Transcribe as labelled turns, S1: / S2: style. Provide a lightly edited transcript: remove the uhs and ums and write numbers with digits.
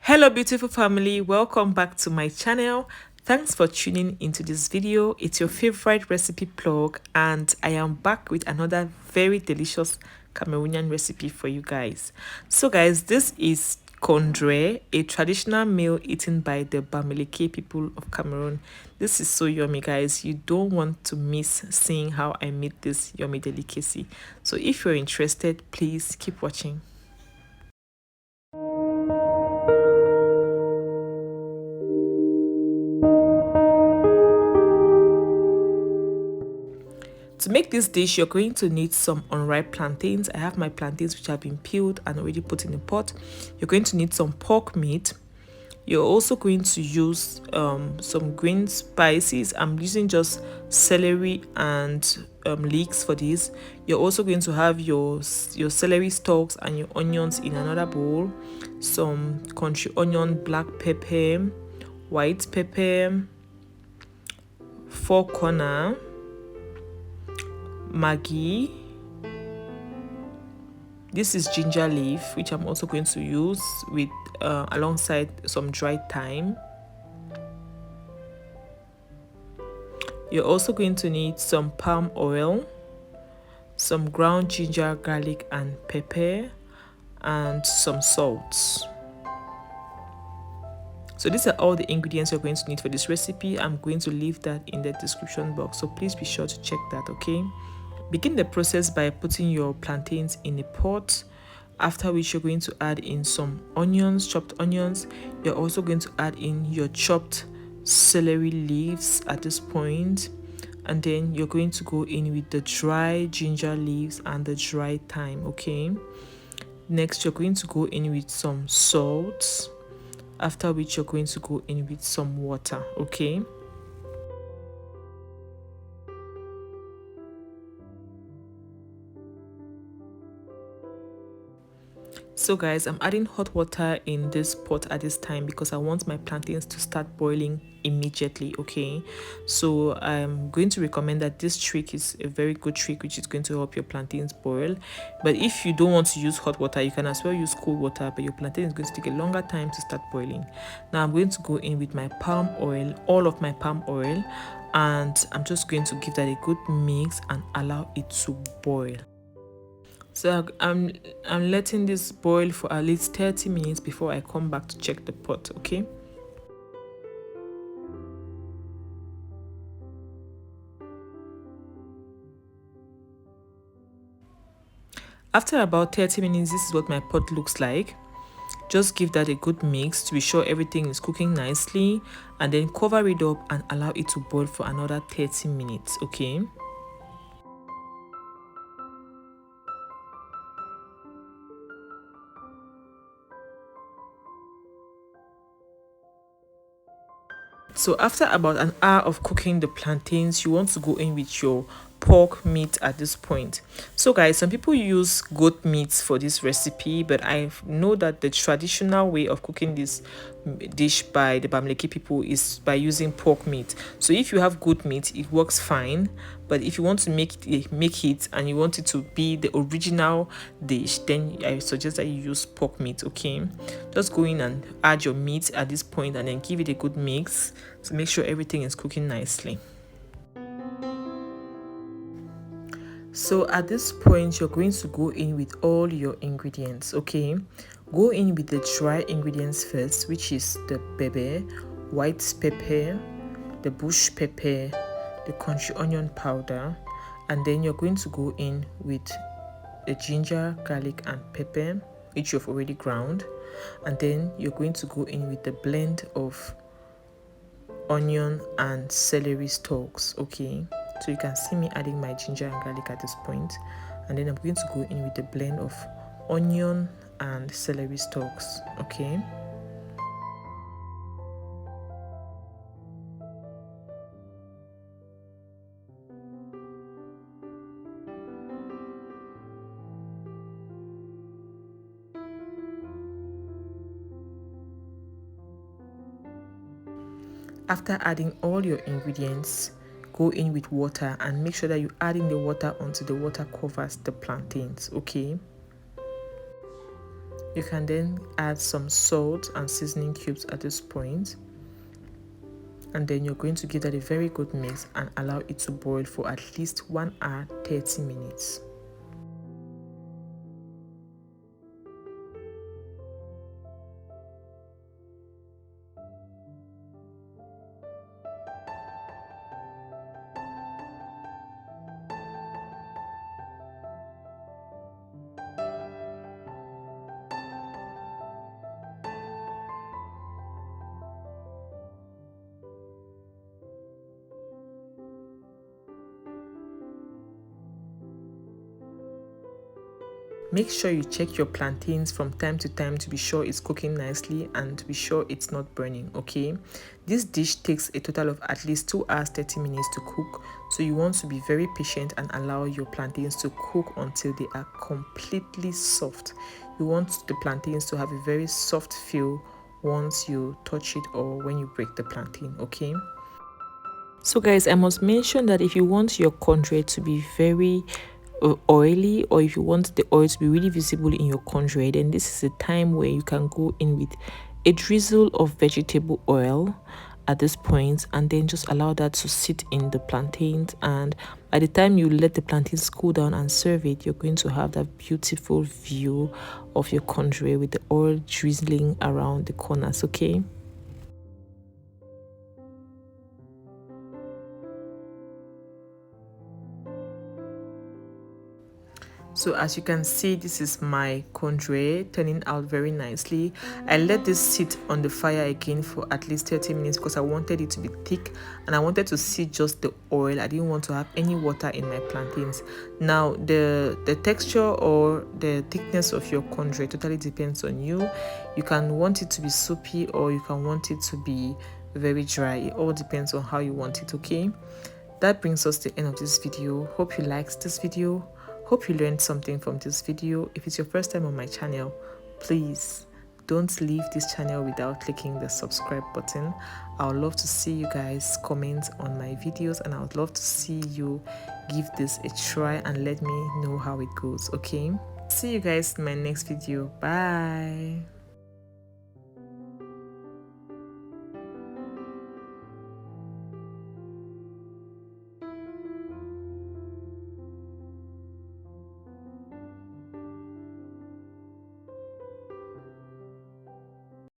S1: Hello beautiful family, welcome back to my channel. Thanks for tuning into this video. It's your favorite recipe blog and I am back with another very delicious Cameroonian recipe for you guys. So guys, this is Kondre, a traditional meal eaten by the Bamileke people of Cameroon. This is so yummy guys. You don't want to miss seeing how I made this yummy delicacy. So if you're interested, please keep watching. To make this dish, you're going to need some unripe plantains. I have my plantains which have been peeled and already put in a pot. You're going to need some pork meat. You're also going to use some green spices. I'm using just celery and leeks for this. You're also going to have your celery stalks and your onions in another bowl. Some country onion, black pepper, white pepper, 4 corner, Maggi. This is ginger leaf which I'm also going to use with alongside some dried thyme. You're also going to need some palm oil, some ground ginger, garlic and pepper, and some salt. So these are all the ingredients you're going to need for this recipe. I'm going to leave that in the description box, so please be sure to check that, okay? Begin the process by putting your plantains in a pot, after which you're going to add in some onions, chopped onions. You're also going to add in your chopped celery leaves at this point, and then you're going to go in with the dry ginger leaves and the dry thyme, okay? Next, you're going to go in with some salt, after which you're going to go in with some water, okay? So guys, I'm adding hot water in this pot at this time because I want my plantains to start boiling immediately, okay? So I'm going to recommend that this trick is a very good trick which is going to help your plantains boil. But if you don't want to use hot water, you can as well use cold water, but your plantain is going to take a longer time to start boiling. Now I'm going to go in with my palm oil, all of my palm oil, and I'm just going to give that a good mix and allow it to boil. So I'm letting this boil for at least 30 minutes before I come back to check the pot, okay? After about 30 minutes, this is what my pot looks like. Just give that a good mix to be sure everything is cooking nicely, and then cover it up and allow it to boil for another 30 minutes, okay? So after about an hour of cooking the plantains, you want to go in with your pork meat at this point. So guys, some people use goat meat for this recipe, but I know that the traditional way of cooking this dish by the Bamileke people is by using pork meat. So if you have goat meat, it works fine, but if you want to make it and you want it to be the original dish, then I suggest that you use pork meat, okay? Just go in and add your meat at this point and then give it a good mix to make sure everything is cooking nicely. So at this point, you're going to go in with all your ingredients, okay? Go in with the dry ingredients first, which is the pebe, white pepper, the bush pepper, the country onion powder, and then you're going to go in with the ginger, garlic and pepper, which you've already ground, and then you're going to go in with the blend of onion and celery stalks, okay? So you can see me adding my ginger and garlic at this point, and then I'm going to go in with the blend of onion and celery stalks, okay? After adding all your ingredients, go in with water and make sure that you add in the water until the water covers the plantains, okay? You can then add some salt and seasoning cubes at this point, and then you're going to give that a very good mix and allow it to boil for at least 1 hour 30 minutes. Make sure you check your plantains from time to time to be sure it's cooking nicely and to be sure it's not burning, okay? This dish takes a total of at least 2 hours 30 minutes to cook, so you want to be very patient and allow your plantains to cook until they are completely soft. You want the plantains to have a very soft feel once you touch it or when you break the plantain, okay? So guys, I must mention that if you want your kondre to be very oily, or if you want the oil to be really visible in your kondre, then this is a time where you can go in with a drizzle of vegetable oil at this point, and then just allow that to sit in the plantains. And by the time you let the plantains cool down and serve it, you're going to have that beautiful view of your kondre with the oil drizzling around the corners, okay? So as you can see, this is my kondre turning out very nicely. I let this sit on the fire again for at least 30 minutes because I wanted it to be thick and I wanted to see just the oil. I didn't want to have any water in my plantains. Now the texture or the thickness of your kondre totally depends on you. You can want it to be soupy or you can want it to be very dry. It all depends on how you want it, okay? That brings us to the end of this video. Hope you liked this video. Hope you learned something from this video. If it's your first time on my channel, please don't leave this channel without clicking the subscribe button. I would love to see you guys comment on my videos, and I would love to see you give this a try and let me know how it goes, okay? See you guys in my next video. Bye.